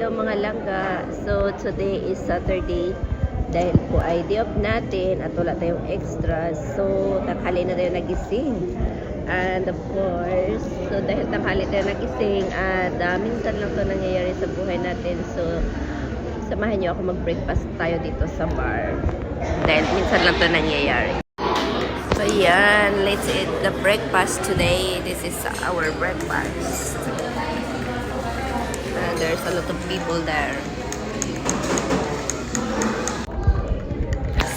Hello mga langga. So today is Saturday. Dahil po ay day off natin at wala tayong extra. So tanghali na tayo nagising. And of course, so dahil tanghali tayo nagising at minsan lang to nangyayari sa buhay natin. So samahan niyo ako mag-breakfast tayo dito sa bar. Dahil minsan lang to nangyayari. So yan, let's eat the breakfast today. This is our breakfast. And there's a lot of people there.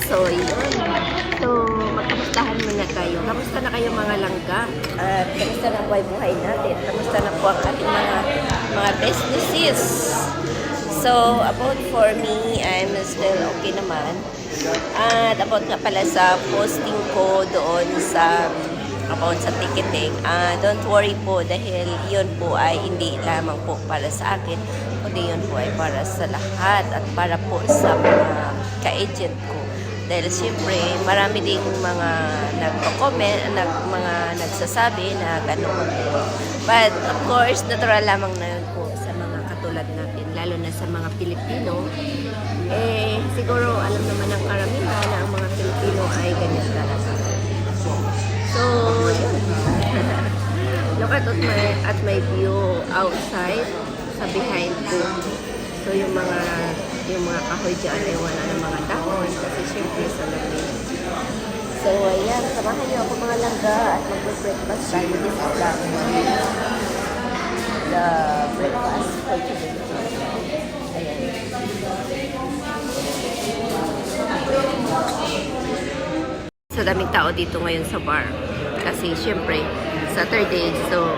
So yun. So magkamustahan muna kayo. Kamusta na kayo mga langga? At kamusta na buhay natin? Kamusta na po ang ating mga businesses? So about for me, I'm still okay naman. At about nga pala sa posting ko doon sa about sa ticketing, don't worry po dahil yun po ay hindi lamang po para sa akin, kundi yun po ay para sa lahat at para po sa mga ka-agent ko. Dahil siyempre marami ding mga nagko-comment, mga nagsasabi na gano'n. But of course, natural lamang na yun po sa mga katulad natin, lalo na sa mga Pilipino. Siguro alam naman ng karamihan na ang mga Pilipino ay ganyan talaga. So, yun. Look at my view outside sa behind ko. So, yung mga kahoy dyan ay wala ng mga dahon kasi syempre sa lamig. So, ayan. Samahan niyo ako mga langga at mag-breakfast tayo din sa the breakfast for today. Ayan. So, daming tao dito ngayon sa bar. Kasi, syempre, Saturday. So,